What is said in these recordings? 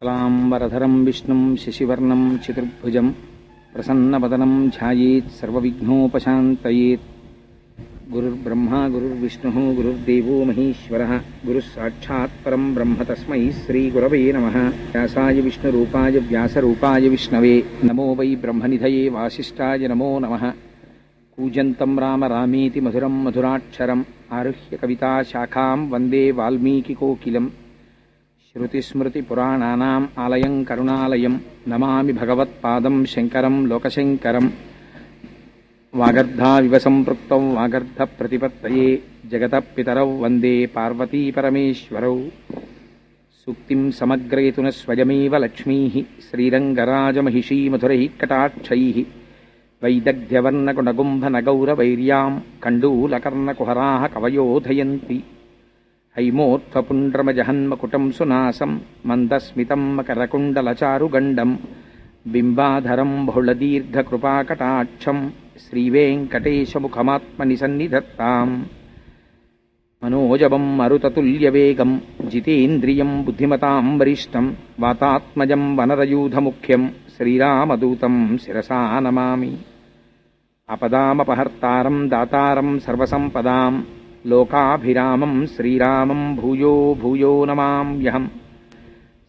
కలాంబరధరం విష్ణుం శశివర్ణం చతుర్భుజం ప్రసన్నవదనం ధ్యాయేత్ సర్వవిఘ్నోపశాంతయేత్. గురుర్బ్రహ్మా గురుర్విష్ణుః గురుర్దేవో మహేశ్వరः గురుః సాక్షాత్ పరం బ్రహ్మ తస్మై శ్రీగురవే నమః. వ్యాసాయ విష్ణురూపాయ వ్యాసరూపాయ విష్ణవే నమో వై బ్రహ్మనిధయే వాసిష్ఠాయ నమో నమః. కూజంతం రామ రామేతి మధురం మధురాక్షరం ఆరుహ్య కవితాశాఖాం వందే వాల్మీకికోకిలం. శృతిస్మృతిపురాణానాం ఆలయం కరుణాలయం నమామి భగవత్పాదం శంకరం లోకశంకరం. వాగర్ధావివ సంపృక్తౌ వాగర్ధ ప్రతిపత్తయే జగతః పితరౌ వందే పార్వతీ పరమేశ్వరౌ. సూక్తిం సమగ్రయతున స్వయమేవ లక్ష్మీః శ్రీరంగరాజమహిషీ మధురైః కటాక్షైః. వైదగ్ధ్యవర్ణకుణగుంభనగౌరవైర్యాం కండూలకర్ణకుహరాः కవయోధయంతి. హైమోత్ఫపుండ్రమజహన్మకుటం సునాసం మందస్మితం మకరకుండలచారుగండం. బింబాధరం బహుళదీర్ఘకృపాకటాక్షం శ్రీవేంకటేశముఖమాత్మని సన్నిధత్తాం. మనోజవం మరుతతుల్యవేగం జితేంద్రియం బుద్ధిమతాం వరిష్టం వాతాత్మజం వనరయూధముఖ్యం శ్రీరామదూతం శిరసా నమామి. ఆపదామపహర్తారం దాతారం సర్వసంపదాం లోకాభిరామం శ్రీరామం భూయో భూయో నమామ్యహం.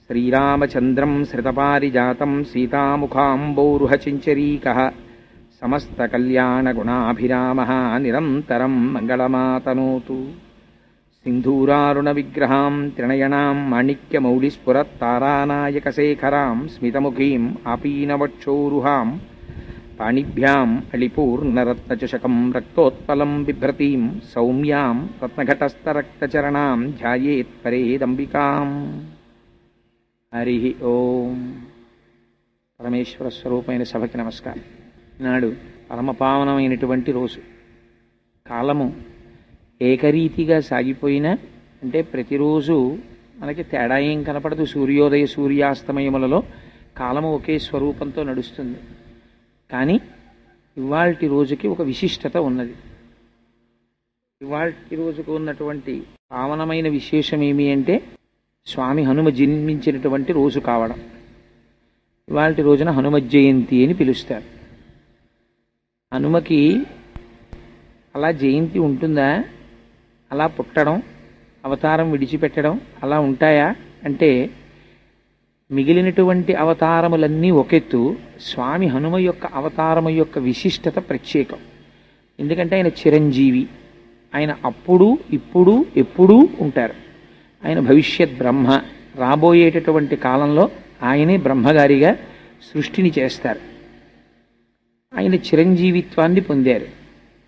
శ్రీరామచంద్రం శ్రితపారిజాతం సీతాముఖాంబోరుహచించరీకః సమస్తకల్యాణగుణాభిరామः నిరంతరం మంగళమాతనోతు. సింధూరారుణవిగ్రహాం త్రినయనాం మాణిక్యమౌళిస్ఫురత్తారానాయకశేఖరాం స్మితముఖీం ఆపీనవక్షోరుహాం పాణిభ్యాం అళిపూర్ణరత్నచషకం రక్తోత్పలం బిభ్రతీం సౌమ్యాం రత్నఘటస్థరక్తచరణాం ధ్యాయేత్ పరేదంబికాం. హరి ఓం. పరమేశ్వర స్వరూపమైన సభకి నమస్కారం. ఈనాడు పరమపావనమైనటువంటి రోజు. కాలము ఏకరీతిగా సాగిపోయినా అంటే ప్రతిరోజు మనకి తేడా ఏం కనపడదు. సూర్యోదయ సూర్యాస్తమయములలో కాలము ఒకే స్వరూపంతో నడుస్తుంది. కానీ ఇవాల్టి రోజుకి ఒక విశిష్టత ఉన్నది. ఇవాల్టి రోజుకు ఉన్నటువంటి పావనమైన విశేషం ఏమి అంటే స్వామి హనుమ జన్మించినటువంటి రోజు కావడం. ఇవాల్టి రోజున హనుమ జయంతి అని పిలుస్తారు. హనుమకి అలా జయంతి ఉంటుందా? అలా పుట్టడం, అవతారం విడిచిపెట్టడం అలా ఉంటాయా అంటే మిగిలినటువంటి అవతారములన్నీ ఒకెత్తు, స్వామి హనుమ యొక్క అవతారము యొక్క విశిష్టత ప్రత్యేకం. ఎందుకంటే ఆయన చిరంజీవి. ఆయన అప్పుడు ఇప్పుడు ఎప్పుడూ ఉంటారు. ఆయన భవిష్యత్ బ్రహ్మ. రాబోయేటటువంటి కాలంలో ఆయనే బ్రహ్మగారిగా సృష్టిని చేస్తారు. ఆయన చిరంజీవిత్వాన్ని పొందారు.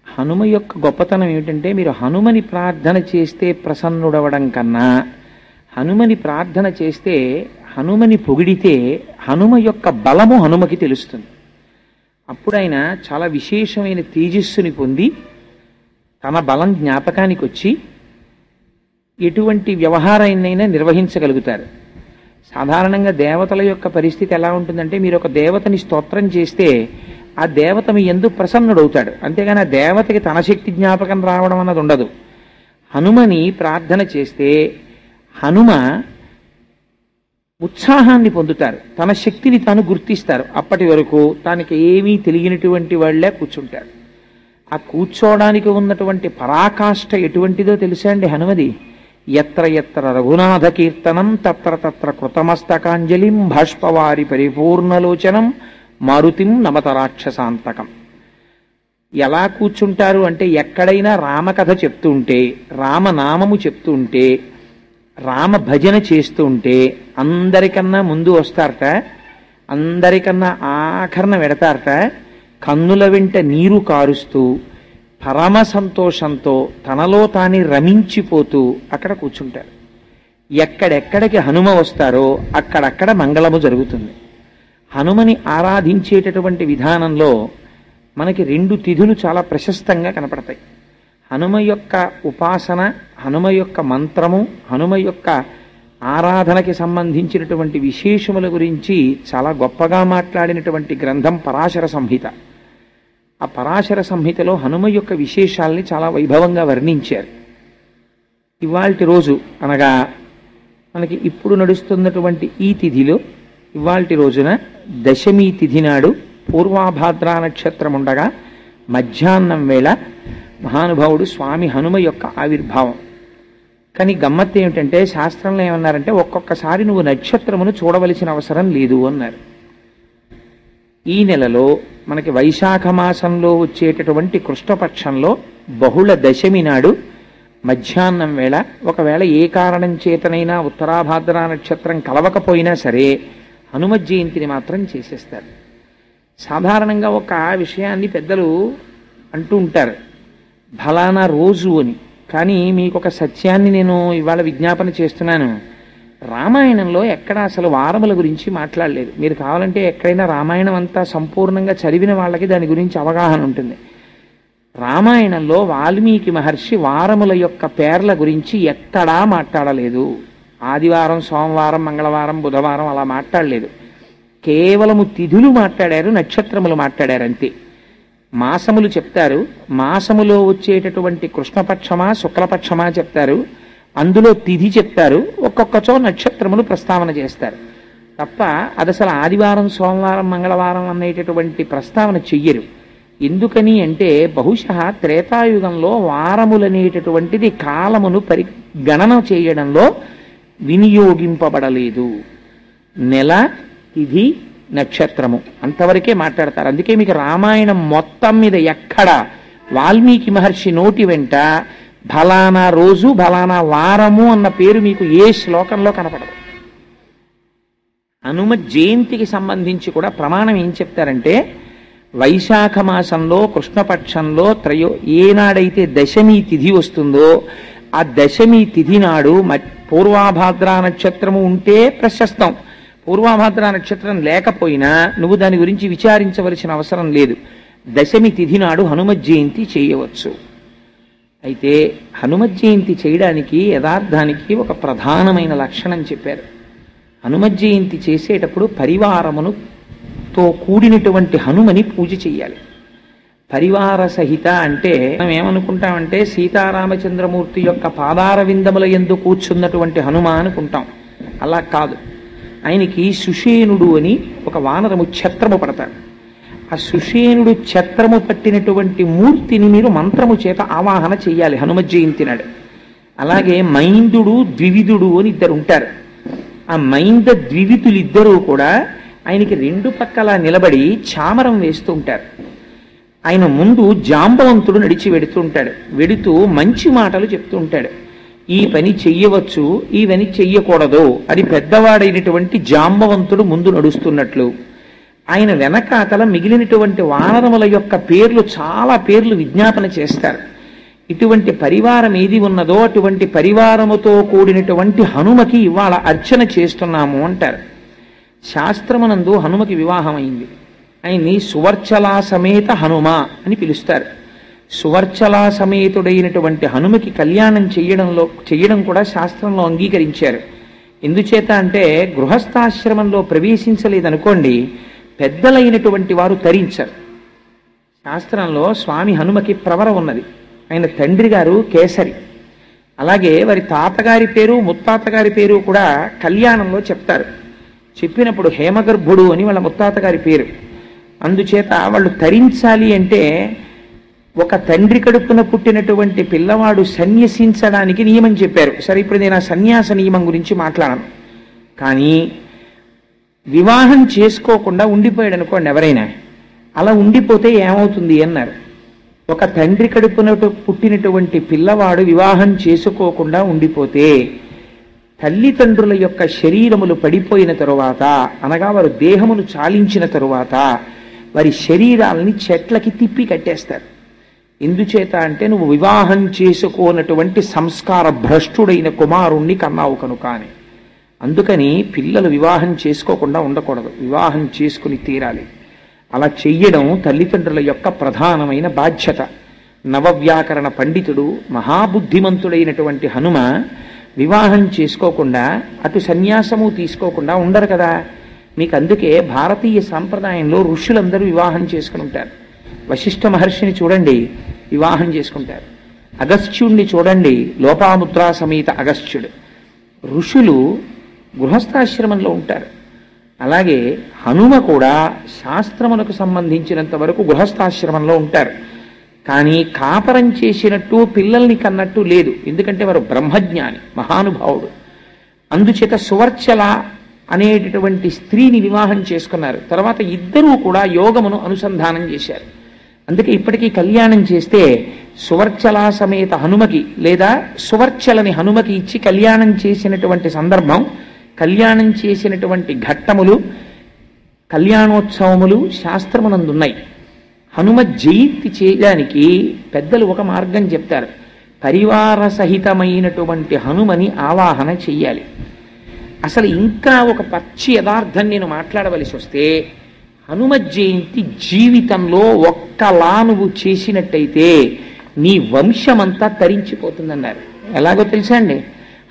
హనుమ యొక్క గొప్పతనం ఏమిటంటే మీరు హనుమని ప్రార్థన చేస్తే ప్రసన్నుడవడం కన్నా హనుమని ప్రార్థన చేస్తే, హనుమని పొగిడితే హనుమ యొక్క బలము హనుమకి తెలుస్తుంది. అప్పుడు ఆయన చాలా విశేషమైన తేజస్సుని పొంది తన బలం జ్ఞాపకానికి వచ్చి ఎటువంటి వ్యవహారాన్నైనా నిర్వహించగలుగుతారు. సాధారణంగా దేవతల యొక్క పరిస్థితి ఎలా ఉంటుందంటే మీరు ఒక దేవతని స్తోత్రం చేస్తే ఆ దేవత మీ యందు ప్రసన్నుడవుతాడు. అంతేగాని ఆ దేవతకి తన శక్తి జ్ఞాపకం రావడం అన్నది ఉండదు. హనుమని ప్రార్థన చేస్తే హనుమ ఉత్సాహాన్ని పొందుతారు. తన శక్తిని తాను గుర్తిస్తారు. అప్పటి వరకు తనకి ఏమీ తెలియనటువంటి వాళ్లే కూర్చుంటారు. ఆ కూర్చోవడానికి ఉన్నటువంటి పరాకాష్ఠ ఎటువంటిదో తెలుసా అండి హనుమది? ఎత్ర ఎత్ర రఘునాథ కీర్తనం తత్ర తత్ర కృతమస్తకాంజలిం భాష్పవారి పరిపూర్ణలోచనం మారుతిం నమత రాక్షసాంతకం. ఎలా కూర్చుంటారు అంటే ఎక్కడైనా రామకథ చెప్తూ ఉంటే, రామనామము చెప్తూ ఉంటే, రామ భజన చేస్తూ ఉంటే అందరికన్నా ముందు వస్తారట, అందరికన్నా ఆఖరణ వెడతారట. కన్నుల వెంట నీరు కారుస్తూ పరమ సంతోషంతో తనలో తాని రమించిపోతూ అక్కడ కూర్చుంటారు. ఎక్కడెక్కడికి హనుమ వస్తారో అక్కడక్కడ మంగళము జరుగుతుంది. హనుమని ఆరాధించేటటువంటి విధానంలో మనకి 2 తిథులు చాలా ప్రశస్తంగా కనపడతాయి. హనుమ యొక్క ఉపాసన, హనుమ యొక్క మంత్రము, హనుమ యొక్క ఆరాధనకి సంబంధించినటువంటి విశేషముల గురించి చాలా గొప్పగా మాట్లాడినటువంటి గ్రంథం పరాశర సంహిత. ఆ పరాశర సంహితలో హనుమ యొక్క విశేషాల్ని చాలా వైభవంగా వర్ణించారు. ఇవాల్టి రోజు అనగా మనకి ఇప్పుడు నడుస్తున్నటువంటి ఈ తిథిలో ఇవాల్టి రోజున దశమి తిథి నాడు పూర్వాభాద్రా నక్షత్రం ఉండగా మధ్యాహ్నం వేళ మహానుభావుడు స్వామి హనుమ యొక్క ఆవిర్భావం. కానీ గమ్మత్తు ఏమిటంటే శాస్త్రంలో ఏమన్నారంటే ఒక్కొక్కసారి నువ్వు నక్షత్రమును చూడవలసిన అవసరం లేదు అన్నారు. ఈ నెలలో మనకి వైశాఖ మాసంలో వచ్చేటటువంటి కృష్ణపక్షంలో బహుళ దశమి నాడు మధ్యాహ్నం వేళ ఒకవేళ ఏ కారణం చేతనైనా ఉత్తరాభాద్రా నక్షత్రం కలవకపోయినా సరే హనుమ జయంతిని మాత్రం చేసేస్తారు. సాధారణంగా ఒక విషయాన్ని పెద్దలు అంటూ ఉంటారు ఫలానా రోజు అని. కానీ మీకు ఒక సత్యాన్ని నేను ఇవాళ విజ్ఞాపన చేస్తున్నాను. రామాయణంలో ఎక్కడ అసలు వారముల గురించి మాట్లాడలేదు. మీరు కావాలంటే ఎక్కడైనా రామాయణం అంతా సంపూర్ణంగా చదివిన వాళ్ళకి దాని గురించి అవగాహన ఉంటుంది. రామాయణంలో వాల్మీకి మహర్షి వారముల యొక్క పేర్ల గురించి ఎక్కడా మాట్లాడలేదు. ఆదివారం, సోమవారం, మంగళవారం, బుధవారం అలా మాట్లాడలేదు. కేవలము తిథులు మాట్లాడారు, నక్షత్రములు మాట్లాడారు అంతే. మాసములు చెప్తారు, మాసములో వచ్చేటటువంటి కృష్ణపక్షమా శుక్లపక్షమా చెప్తారు, అందులో తిథి చెప్తారు, ఒక్కొక్కచో నక్షత్రములు ప్రస్తావన చేస్తారు తప్ప అది అసలు ఆదివారం, సోమవారం, మంగళవారం అనేటటువంటి ప్రస్తావన చెయ్యరు. ఎందుకని అంటే బహుశः త్రేతాయుగంలో వారములనేటటువంటిది కాలమును గణన చేయడంలో వినియోగింపబడలేదు. నెల, తిథి, నక్షత్రము అంతవరకే మాట్లాడతారు. అందుకే మీకు రామాయణం మొత్తం మీద ఎక్కడ వాల్మీకి మహర్షి నోటి వెంట ఫలానా రోజు ఫలానా వారము అన్న పేరు మీకు ఏ శ్లోకంలో కనపడదు. హనుమ జయంతికి సంబంధించి కూడా ప్రమాణం ఏం చెప్తారంటే వైశాఖ మాసంలో కృష్ణపక్షంలో ఏనాడైతే దశమి తిథి వస్తుందో ఆ దశమి తిథి నాడు పూర్వాభాద్రా నక్షత్రము ఉంటే ప్రశస్తం. పూర్వాభాద్రా నక్షత్రం లేకపోయినా నువ్వు దాని గురించి విచారించవలసిన అవసరం లేదు. దశమి తిథి నాడు హనుమ జయంతి చేయవచ్చు. అయితే హనుమ జయంతి చేయడానికి యథార్థానికి ఒక ప్రధానమైన లక్షణం చెప్పారు. హనుమ జయంతి చేసేటప్పుడు పరివారముతో కూడినటువంటి హనుమని పూజ చెయ్యాలి. పరివార సహిత అంటే మనం ఏమనుకుంటామంటే సీతారామచంద్రమూర్తి యొక్క పాదార విందముల యందు కూర్చున్నటువంటి హనుమ అనుకుంటాం. అలా కాదు. ఆయనకి సుషేనుడు అని ఒక వానరము ఛత్రము పడతాడు. ఆ సుషేనుడు ఛత్రము పట్టినటువంటి మూర్తిని మీరు మంత్రము చేత ఆవాహన చెయ్యాలి హనుమ జయంతి నాడు. అలాగే మైందుడు, ద్వివిధుడు అని ఇద్దరు ఉంటారు. ఆ మైంద ద్వివిధులిద్దరూ కూడా ఆయనకి రెండు పక్కల నిలబడి చామరం వేస్తూ ఉంటారు. ఆయన ముందు జాంబవంతుడు నడిచి వెడుతుంటాడు. వెడుతూ మంచి మాటలు చెప్తూ ఉంటాడు. ఈ పని చెయ్యవచ్చు, ఈ పని చెయ్యకూడదు అని పెద్దవాడైనటువంటి జాంబవంతుడు ముందు నడుస్తున్నట్లు ఆయన వెనకాతల మిగిలినటువంటి వానరముల యొక్క పేర్లు చాలా పేర్లు విజ్ఞాపన చేస్తారు. ఇటువంటి పరివారం ఏది ఉన్నదో అటువంటి పరివారముతో కూడినటువంటి హనుమకి ఇవాళ అర్చన చేస్తున్నాము అంటారు. శాస్త్రమునందు హనుమకి వివాహం అయింది. ఆయన్ని సువర్చలా సమేత హనుమ అని పిలుస్తారు. సువర్చలా సమేతుడైనటువంటి హనుమకి కళ్యాణం చేయడం కూడా శాస్త్రంలో అంగీకరించారు. ఎందుచేత అంటే గృహస్థాశ్రమంలో ప్రవేశించలేదనుకోండి పెద్దలైనటువంటి వారు తరించరు. శాస్త్రంలో స్వామి హనుమకి ప్రవర ఉన్నది. ఆయన తండ్రి గారు కేసరి. అలాగే వారి తాతగారి పేరు ముత్తాతగారి పేరు కూడా కళ్యాణంలో చెప్తారు. చెప్పినప్పుడు హేమగర్భుడు అని వాళ్ళ ముత్తాతగారి పేరు. అందుచేత వాళ్ళు తరించాలి అంటే ఒక తండ్రి కడుపున పుట్టినటువంటి పిల్లవాడు సన్యసించడానికి నియమం చెప్పారు. సరే, ఇప్పుడు నేను ఆ సన్యాస నియమం గురించి మాట్లాడను. కానీ వివాహం చేసుకోకుండా ఉండిపోయాడు అనుకోండి ఎవరైనా, అలా ఉండిపోతే ఏమవుతుంది అన్నారు. ఒక తండ్రి కడుపున పుట్టినటువంటి పిల్లవాడు వివాహం చేసుకోకుండా ఉండిపోతే తల్లిదండ్రుల యొక్క శరీరములు పడిపోయిన తరువాత, అనగా వారు దేహమును చాలించిన తరువాత వారి శరీరాలని చెట్లకి తిప్పి కట్టేస్తారు. ఎందుచేత అంటే నువ్వు వివాహం చేసుకోనటువంటి సంస్కార భ్రష్టుడైన కుమారుణ్ణి కన్నావు కనుక అని. అందుకని పిల్లలు వివాహం చేసుకోకుండా ఉండకూడదు, వివాహం చేసుకుని తీరాలి. అలా చెయ్యడం తల్లిదండ్రుల యొక్క ప్రధానమైన బాధ్యత. నవవ్యాకరణ పండితుడు మహాబుద్ధిమంతుడైనటువంటి హనుమ వివాహం చేసుకోకుండా అటు సన్యాసము తీసుకోకుండా ఉండరు కదా. మీకు అందుకే భారతీయ సాంప్రదాయంలో ఋషులందరూ వివాహం చేసుకుని ఉంటారు. వశిష్ఠ మహర్షిని చూడండి, వివాహం చేసుకుంటారు. అగస్త్యుణ్ణి చూడండి, లోపాముద్రా సమేత అగస్త్యుడు. ఋషులు గృహస్థాశ్రమంలో ఉంటారు. అలాగే హనుమ కూడా శాస్త్రములకు సంబంధించినంత వరకు గృహస్థాశ్రమంలో ఉంటారు. కానీ కాపరం చేసినట్టు పిల్లల్ని కన్నట్టు లేదు. ఎందుకంటే వారు బ్రహ్మజ్ఞాని, మహానుభావుడు. అందుచేత సువర్చల అనేటటువంటి స్త్రీని వివాహం చేసుకున్నారు. తర్వాత ఇద్దరూ కూడా యోగమును అనుసంధానం చేశారు. అందుకే ఇప్పటికీ కళ్యాణం చేస్తే సువర్చల సమేత హనుమకి లేదా సువర్చలని హనుమకి ఇచ్చి కళ్యాణం చేసినటువంటి సందర్భం, కళ్యాణం చేసినటువంటి ఘట్టములు, కళ్యాణోత్సవములు శాస్త్రమునందున్నాయి. హనుమ జయంతి చేయడానికి పెద్దలు ఒక మార్గం చెప్తారు. పరివార సహితమైనటువంటి హనుమని ఆవాహన చెయ్యాలి. అసలు ఇంకా ఒక పచ్చి యథార్థం నేను మాట్లాడవలసి వస్తే, హనుమ జయంతి జీవితంలో ఒక్కలా నువ్వు చేసినట్టయితే నీ వంశమంతా తరించిపోతుందన్నారు. ఎలాగో తెలుసా అండి?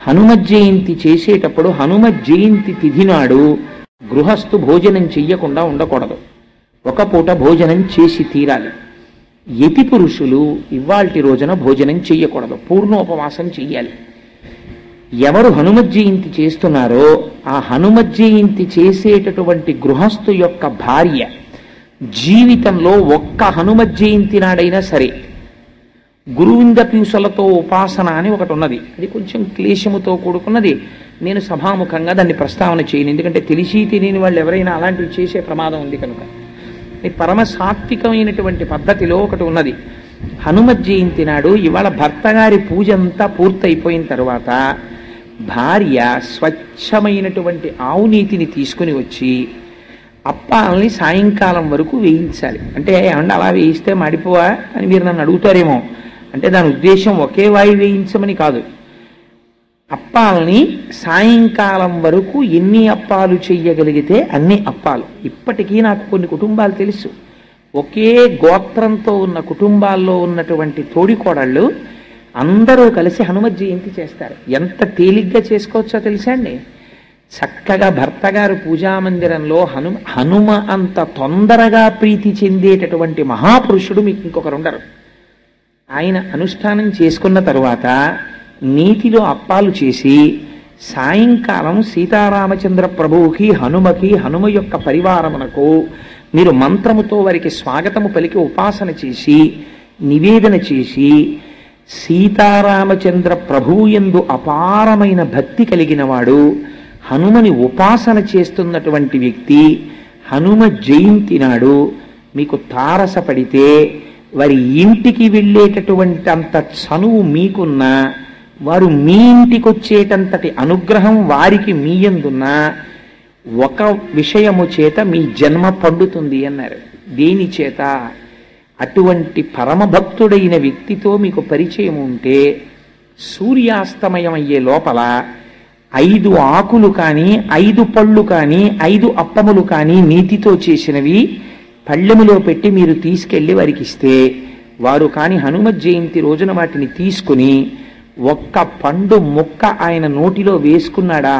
హనుమ జయంతి చేసేటప్పుడు హనుమ జయంతి తిథి నాడు గృహస్థు భోజనం చెయ్యకుండా ఉండకూడదు. ఒక పూట భోజనం చేసి తీరాలి. యతి పురుషులు ఇవాల్టి రోజున భోజనం చెయ్యకూడదు, పూర్ణోపవాసం చెయ్యాలి. ఎవరు హనుమత్ జయంతి చేస్తున్నారో ఆ హనుమత్ జయంతి చేసేటటువంటి గృహస్థు యొక్క భార్య జీవితంలో ఒక్క హనుమత్ జయంతి నాడైనా సరే గురువింద పీసులతో ఉపాసన అని ఒకటి ఉన్నది. అది కొంచెం క్లేశముతో కూడుకున్నది. నేను సభాముఖంగా దాన్ని ప్రస్తావన చేయను, ఎందుకంటే తెలిసి తెలియని వాళ్ళు ఎవరైనా అలాంటివి చేసే ప్రమాదం ఉంది కనుక. పరమ సాత్వికమైనటువంటి పద్ధతిలో ఒకటి ఉన్నది. హనుమత్ జయంతి నాడు ఇవాళ భర్త గారి పూజ అంతా పూర్తయిపోయిన తర్వాత భార్య స్వచ్ఛమైనటువంటి ఆవు నీతిని తీసుకుని వచ్చి అప్పాలని సాయంకాలం వరకు వేయించాలి. అంటే ఏమన్నా అలా వేయిస్తే మాడిపోవా అని మీరు నన్ను అడుగుతారేమో. అంటే దాని ఉద్దేశం ఒకే వాయి వేయించమని కాదు. అప్పాలని సాయంకాలం వరకు ఎన్ని అప్పాలు చెయ్యగలిగితే అన్ని అప్పాలు. ఇప్పటికీ నాకు కొన్ని కుటుంబాలు తెలుసు, ఒకే గోత్రంతో ఉన్న కుటుంబాల్లో ఉన్నటువంటి తోడికోడళ్ళు అందరూ కలిసి హనుమత్ జయంతి చేస్తారు. ఎంత తేలిగ్గా చేసుకోవచ్చో తెలుసా అండి? చక్కగా భర్త గారు పూజామందిరంలో హనుమ అంత తొందరగా ప్రీతి చెందేటటువంటి మహాపురుషుడు మీకు ఇంకొకరు ఉండరు. ఆయన అనుష్ఠానం చేసుకున్న తరువాత నీతిలో అప్పాలు చేసి సాయంకాలం సీతారామచంద్ర ప్రభువుకి హనుమకి హనుమ యొక్క పరివారమునకు మీరు మంత్రముతో వారికి స్వాగతము పలికి ఉపాసన చేసి నివేదన చేసి, సీతారామచంద్ర ప్రభువు యందు అపారమైన భక్తి కలిగిన వాడు, హనుమని ఉపాసన చేస్తున్నటువంటి వ్యక్తి హనుమ జయంతి నాడు మీకు తారసపడితే వారి ఇంటికి వెళ్ళేటటువంటి అంత చనువు మీకున్నా, వారు మీ ఇంటికి వచ్చేటంతటి అనుగ్రహం వారికి మీ యందున్నా, ఒక విషయము చేత మీ జన్మ పండుతుంది అన్నారు. దేని చేత? అటువంటి పరమభక్తుడైన వ్యక్తితో మీకు పరిచయం ఉంటే సూర్యాస్తమయం అయ్యే లోపల 5 ఆకులు కానీ 5 పళ్ళు కానీ 5 అప్పములు కానీ నీతితో చేసినవి పళ్ళెములో పెట్టి మీరు తీసుకెళ్లి వారికి ఇస్తే, వారు కాని హనుమత్ జయంతి రోజున వాటిని తీసుకుని ఒక్క పండు ముక్క ఆయన నోటిలో వేసుకున్నాడా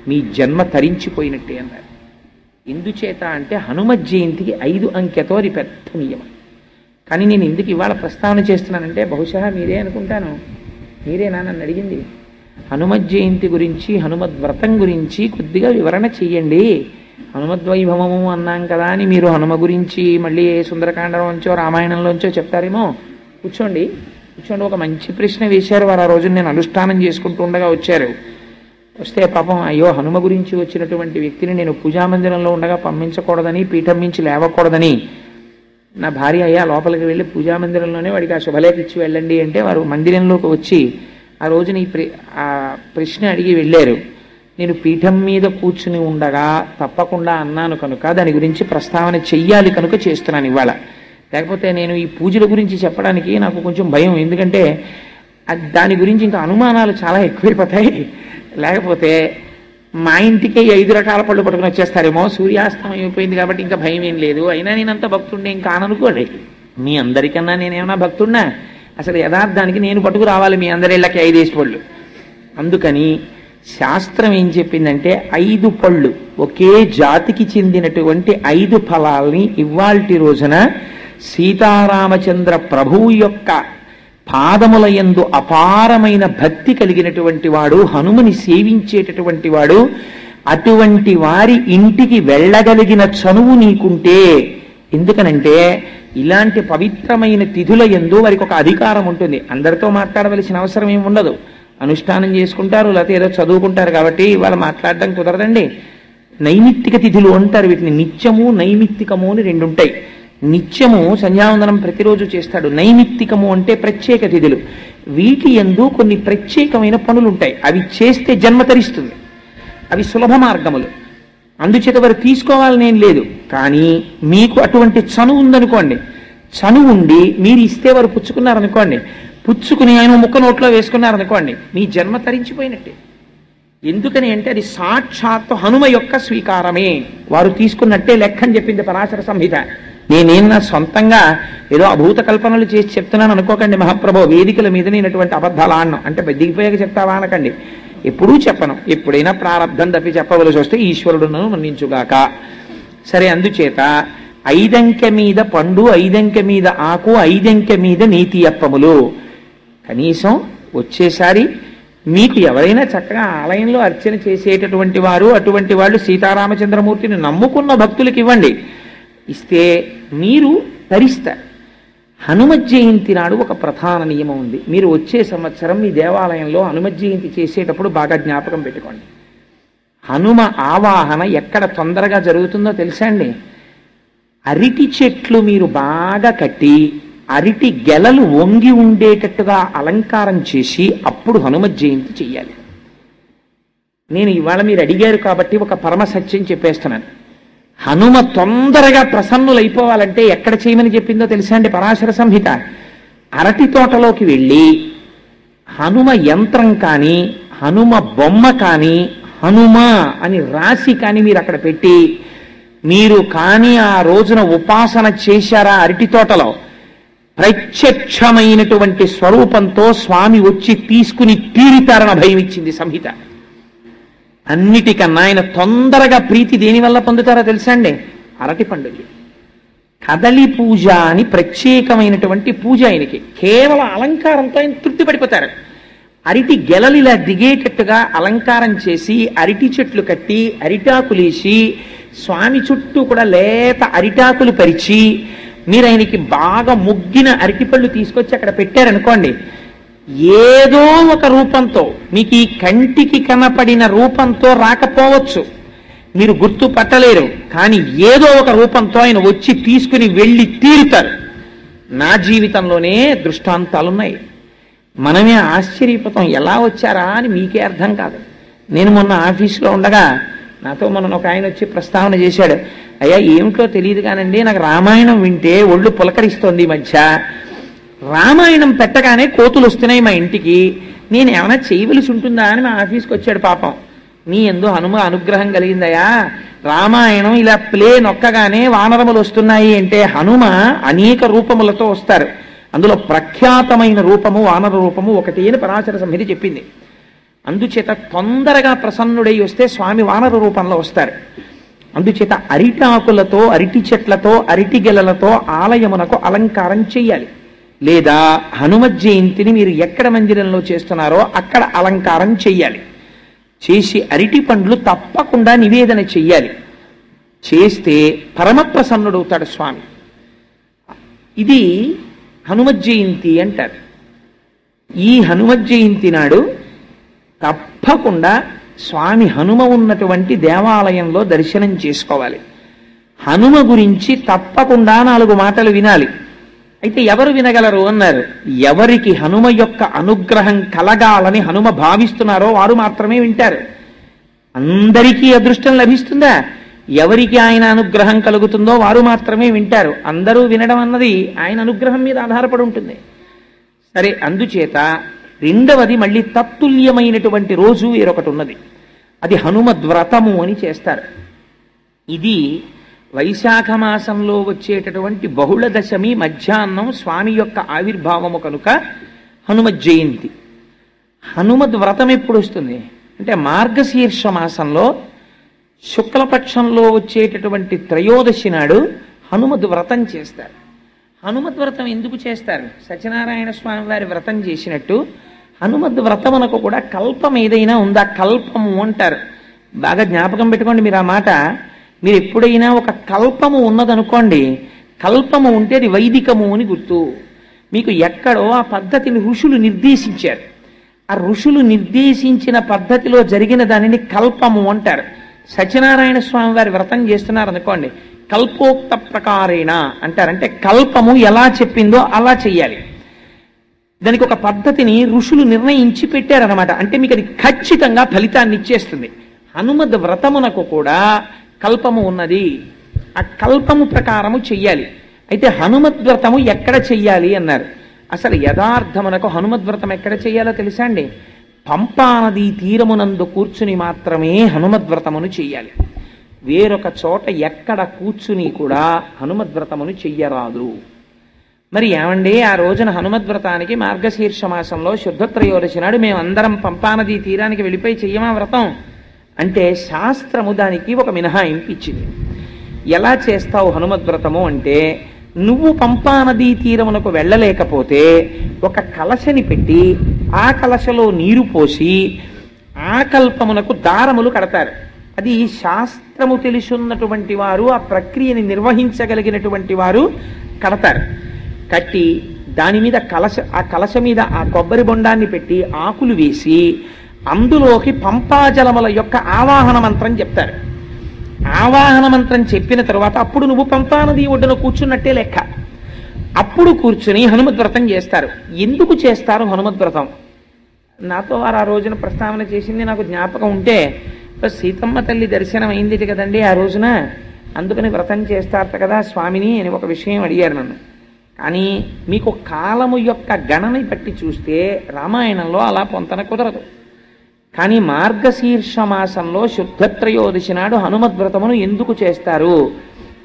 మీ జన్మ తరించిపోయినట్టే అన్నారు. ఎందుచేత అంటే హనుమత్ జయంతికి 5 అంకెతో అది పెద్ద నియమం. కానీ నేను ఎందుకు ఇవాళ ప్రస్తావన చేస్తున్నానంటే, బహుశా మీరే అనుకుంటాను, మీరేనా నన్ను అడిగింది? హనుమత్ జయంతి గురించి, హనుమద్ వ్రతం గురించి కొద్దిగా వివరణ చెయ్యండి. హనుమద్వైభవము అన్నాం కదా అని మీరు హనుమ గురించి మళ్ళీ సుందరకాండలోంచో రామాయణంలోంచో చెప్తారేమో. కూర్చోండి. ఒక మంచి ప్రశ్న వేశారు వారు. ఆ రోజు నేను అనుష్ఠానం చేసుకుంటూ ఉండగా వచ్చారు. వస్తే పాపం, అయ్యో హనుమ గురించి వచ్చినటువంటి వ్యక్తిని నేను పూజామందిరంలో ఉండగా పంపించకూడదని, పీఠం మించి లేవకూడదని నా భార్య, అయ్యా లోపలికి వెళ్ళి పూజామందిరంలోనే వాడికి ఆ శుభలేఖ ఇచ్చి వెళ్ళండి అంటే వారు మందిరంలోకి వచ్చి ఆ రోజున ఆ ప్రశ్న అడిగి వెళ్ళారు. నేను పీఠం మీద కూర్చుని ఉండగా తప్పకుండా అన్నాను కనుక దాని గురించి ప్రస్తావన చెయ్యాలి కనుక చేస్తున్నాను ఇవాళ. లేకపోతే నేను ఈ పూజల గురించి చెప్పడానికి నాకు కొంచెం భయం, ఎందుకంటే దాని గురించి ఇంకా అనుమానాలు చాలా ఎక్కువైపోతాయి. లేకపోతే మా ఇంటికే 5 రకాల పళ్ళు పట్టుకుని వచ్చేస్తారేమో, సూర్యాస్తమయం అయిపోయింది కాబట్టి ఇంకా భయం ఏం లేదు, అయినా నేనంత భక్తుడిని ఇంకా అననుకోండి. మీ అందరికన్నా నేనేమన్నా భక్తుడినా? అసలు యథార్థానికి నేను పట్టుకు రావాలి మీ అందరిళ్ళకి 5 పళ్ళు. అందుకని శాస్త్రం ఏం చెప్పిందంటే 5 పళ్ళు ఒకే జాతికి చెందినటువంటి 5 ఫలాల్ని ఇవాల్టి రోజున సీతారామచంద్ర ప్రభువు యొక్క పాదముల యందు అపారమైన భక్తి కలిగినటువంటి వాడు, హనుమని సేవించేటటువంటి వాడు, అటువంటి వారి ఇంటికి వెళ్ళగలిగిన చనువు నీకుంటే, ఎందుకనంటే ఇలాంటి పవిత్రమైన తిథుల యందు వారికి ఒక అధికారం ఉంటుంది. అందరితో మాట్లాడవలసిన అవసరం ఏమి ఉండదు, అనుష్ఠానం చేసుకుంటారు, లేకపోతే ఏదో చదువుకుంటారు కాబట్టి వాళ్ళు మాట్లాడడం కుదరదండి. నైమిత్తిక తిథులు అంటారు వీటిని. నిత్యము నైమిత్తికము అని రెండు ఉంటాయి. నిత్యము సంధ్యావందనం ప్రతిరోజు చేస్తాడు, నైమిత్తికము అంటే ప్రత్యేక తిథులు. వీటి యందు కొన్ని ప్రత్యేకమైన పనులు ఉంటాయి, అవి చేస్తే జన్మ తరిస్తుంది, అవి సులభ మార్గములు. అందుచేత వారు తీసుకోవాలని ఏం లేదు. కానీ మీకు అటువంటి చనువు ఉందనుకోండి, చనువు ఉండి మీరు ఇస్తే వారు పుచ్చుకున్నారనుకోండి, పుచ్చుకుని ఆయన ముక్క నోట్లో వేసుకున్నారనుకోండి, మీ జన్మ తరించిపోయినట్టే. ఎందుకని అంటే అది సాక్షాత్తు హనుమ యొక్క స్వీకారమే, వారు తీసుకున్నట్టే లెక్క అని చెప్పింది పరాశర సంహిత. నేనేం నా సొంతంగా ఏదో అభూత కల్పనలు చేసి చెప్తున్నాను అనుకోకండి మహాప్రభు. వేదికల మీద నేనటువంటి అబద్ధాలు ఆడను అంటే దిగిపోయాక చెప్తావా అనకండి. ఎప్పుడూ చెప్పను, ఎప్పుడైనా ప్రారంధం తప్పి చెప్పవలసి వస్తే ఈశ్వరుడు నన్ను మన్నించుగాక. సరే, అందుచేత 5 అంకె మీద పండు, 5 అంకె మీద ఆకు, 5 అంకె మీద నీతి అప్పములు. కనీసం వచ్చేసారి మీకు ఎవరైనా చక్కగా ఆలయంలో అర్చన చేసేటటువంటి వారు, అటువంటి వాళ్ళు సీతారామచంద్రమూర్తిని నమ్ముకున్న భక్తులకు ఇవ్వండి. ఇస్తే మీరు తరిస్తారు. హనుమత్ జయంతి నాడు ఒక ప్రధాన నియమం ఉంది. మీరు వచ్చే సంవత్సరం మీ దేవాలయంలో హనుమత్ జయంతి చేసేటప్పుడు బాగా జ్ఞాపకం పెట్టుకోండి. హనుమ ఆవాహన ఎక్కడ తొందరగా జరుగుతుందో తెలుసా అండి? అరటి చెట్లు మీరు బాగా కట్టి అరటి గెలలు వంగి ఉండేటట్టుగా అలంకారం చేసి అప్పుడు హనుమత్ జయంతి చెయ్యాలి. నేను ఇవాళ మీరు అడిగారు కాబట్టి ఒక పరమ సత్యం చెప్పేస్తున్నాను. హనుమ తొందరగా ప్రసన్నులైపోవాలంటే ఎక్కడ చేయమని చెప్పిందో తెలుసా అండి పరాశర సంహిత? అరటి తోటలోకి వెళ్ళి హనుమ యంత్రం కానీ, హనుమ బొమ్మ కానీ, హనుమ అని రాసి కానీ మీరు అక్కడ పెట్టి, మీరు కానీ ఆ రోజున ఉపాసన చేశారా అరటి తోటలో, ప్రత్యక్షమైనటువంటి స్వరూపంతో స్వామి వచ్చి తీసుకుని తీరుతారన్న భయం ఇచ్చింది సంహిత. అన్నిటికన్నా ఆయన తొందరగా ప్రీతి దేనివల్ల పొందుతారో తెలుసా అండి? అరటి పండుగ. కదలి పూజ అని ప్రత్యేకమైనటువంటి పూజ ఆయనకి. కేవలం అలంకారంతో ఆయన తృప్తి పడిపోతారు. అరటి గెలలిలా దిగేటట్టుగా అలంకారం చేసి, అరటి చెట్లు కట్టి, అరిటాకులేసి, స్వామి చుట్టూ కూడా లేత అరిటాకులు పరిచి, మీరు ఆయనకి బాగా ముగ్గిన అరటిపళ్ళు తీసుకొచ్చి అక్కడ పెట్టారనుకోండి, ఏదో ఒక రూపంతో, మీకు ఈ కంటికి కనపడిన రూపంతో రాకపోవచ్చు, మీరు గుర్తుపట్టలేరు, కానీ ఏదో ఒక రూపంతో ఆయన వచ్చి తీసుకుని వెళ్ళి తీరుతారు. నా జీవితంలోనే దృష్టాంతాలున్నాయి. మనమే ఆశ్చర్యపోతాం, ఎలా వచ్చారా అని మీకే అర్థం కాదు. నేను మొన్న ఆఫీసులో ఉండగా నాతో మొన్న ఒక ఆయన వచ్చి ప్రస్తావన చేశాడు. అయ్యా ఏమిటో తెలియదు కానండి, నాకు రామాయణం వింటే ఒళ్ళు పులకరిస్తోంది ఈ మధ్య. రామాయణం పెట్టగానే కోతులు వస్తున్నాయి మా ఇంటికి, నేను ఏమైనా చేయవలసి ఉంటుందా అని మా ఆఫీస్కి వచ్చాడు. పాపం, నీ యందు హనుమ అనుగ్రహం కలిగిందయా, రామాయణం ఇలా ప్లే నొక్కగానే వానరములు వస్తున్నాయి అంటే, హనుమ అనేక రూపములతో వస్తారు, అందులో ప్రఖ్యాతమైన రూపము వానర రూపము ఒకటి అని పరాశర సంహిత చెప్పింది. అందుచేత తొందరగా ప్రసన్నుడై వస్తే స్వామి వానర రూపంలో వస్తారు. అందుచేత అరిటాకులతో, అరటి చెట్లతో, అరటి గెలలతో ఆలయమునకు అలంకారం చెయ్యాలి. లేదా హనుమత్ జయంతిని మీరు ఎక్కడ మందిరంలో చేస్తున్నారో అక్కడ అలంకారం చెయ్యాలి. చేసి అరటి పండ్లు తప్పకుండా నివేదన చెయ్యాలి. చేస్తే పరమప్రసన్నుడవుతాడు స్వామి. ఇది హనుమత్ జయంతి అంటారు. ఈ హనుమత్ జయంతి నాడు తప్పకుండా స్వామి హనుమ ఉన్నటువంటి దేవాలయంలో దర్శనం చేసుకోవాలి. హనుమ గురించి తప్పకుండా 4 మాటలు వినాలి. అయితే ఎవరు వినగలరు అన్నారు? ఎవరికి హనుమ యొక్క అనుగ్రహం కలగాలని హనుమ భావిస్తున్నారో వారు మాత్రమే వింటారు. అందరికీ అదృష్టం లభిస్తుందా? ఎవరికి ఆయన అనుగ్రహం కలుగుతుందో వారు మాత్రమే వింటారు. అందరూ వినడం అన్నది ఆయన అనుగ్రహం మీద ఆధారపడి ఉంటుంది. సరే, అందుచేత రెండవది మళ్ళీ తత్తుల్యమైనటువంటి రోజు వేరొకటి ఉన్నది. అది హనుమద్వ్రతము అని చేస్తారు. ఇది వైశాఖ మాసంలో వచ్చేటటువంటి బహుళ దశమి మధ్యాహ్నం స్వామి యొక్క ఆవిర్భావము కనుక హనుమత్ జయంతి. హనుమద్ వ్రతం ఎప్పుడు వస్తుంది అంటే మార్గశీర్ష మాసంలో శుక్లపక్షంలో వచ్చేటటువంటి త్రయోదశి నాడు హనుమద్ వ్రతం చేస్తారు. హనుమద్వ్రతం ఎందుకు చేస్తారు? సత్యనారాయణ స్వామి వారి వ్రతం చేసినట్టు హనుమద్ వ్రతమునకు కూడా కల్పం ఏదైనా ఉందా? కల్పము అంటారు. బాగా జ్ఞాపకం పెట్టుకోండి మీరు ఆ మాట. మీరు ఎప్పుడైనా ఒక కల్పము ఉన్నదనుకోండి, కల్పము ఉంటే అది వైదికము అని గుర్తు. మీకు ఎక్కడో ఆ పద్ధతిని ఋషులు నిర్దేశించారు. ఆ ఋషులు నిర్దేశించిన పద్ధతిలో జరిగిన దానిని కల్పము అంటారు. సత్యనారాయణ స్వామి వారి వ్రతం చేస్తున్నారు అనుకోండి, కల్పోక్త ప్రకారేణ అంటారు. అంటే కల్పము ఎలా చెప్పిందో అలా చెయ్యాలి. దానికి ఒక పద్ధతిని ఋషులు నిర్ణయించి పెట్టారనమాట. అంటే మీకు అది ఖచ్చితంగా ఫలితాన్ని ఇచ్చేస్తుంది. హనుమద్ వ్రతమునకు కూడా కల్పము ఉన్నది. ఆ కల్పము ప్రకారము చెయ్యాలి. అయితే హనుమద్ వ్రతము ఎక్కడ చెయ్యాలి అన్నారు. అసలు యథార్థమునకు హనుమద్ వ్రతం ఎక్కడ చెయ్యాలో తెలుసా అండి? పంపానది తీరమునందు కూర్చుని మాత్రమే హనుమద్ వ్రతమును చెయ్యాలి. వేరొక చోట ఎక్కడ కూర్చుని కూడా హనుమద్ వ్రతమును చెయ్యరాదు. మరి ఏమండి, ఆ రోజున హనుమద్ వ్రతానికి మార్గశీర్ష మాసంలో శుద్ధ త్రయోదశి నాడు మేమందరం పంపానది తీరానికి వెళ్ళిపోయి చెయ్యమా వ్రతం అంటే శాస్త్రము దానికి ఒక మినహాయింపు ఇచ్చింది. ఎలా చేస్తావు హనుమద్ వ్రతము అంటే, నువ్వు పంపానదీ తీరమునకు వెళ్ళలేకపోతే ఒక కలశని పెట్టి ఆ కలశలో నీరు పోసి ఆ కల్పమునకు దారములు కడతారు. అది శాస్త్రము తెలుసున్నటువంటి వారు, ఆ ప్రక్రియని నిర్వహించగలిగినటువంటి వారు కడతారు. కట్టి దాని మీద ఆ కలశ మీద ఆ కొబ్బరి బొండాన్ని పెట్టి ఆకులు వేసి అందులోకి పంపాజలముల యొక్క ఆవాహన మంత్రం చెప్తారు. ఆవాహన మంత్రం చెప్పిన తర్వాత అప్పుడు నువ్వు పంపానది ఒడ్డున కూర్చున్నట్టే లెక్క. అప్పుడు కూర్చుని హనుమద్వ్రతం చేస్తారు. ఎందుకు చేస్తారు హనుమద్వ్రతం? నాతో వారు ఆ రోజున ప్రస్తావన చేసింది నాకు జ్ఞాపకం ఉంటే, సీతమ్మ తల్లి దర్శనం అయింది కదండి ఆ రోజున, అందుకని వ్రతం చేస్తారట కదా స్వామిని అని ఒక విషయం అడిగారు నన్ను. కానీ మీకు కాలము యొక్క గణని బట్టి చూస్తే రామాయణంలో అలా పొంతన కుదరదు. కానీ మార్గశీర్ష మాసంలో శుద్ధ త్రయోదశి నాడు హనుమద్వ్రతమును ఎందుకు చేస్తారు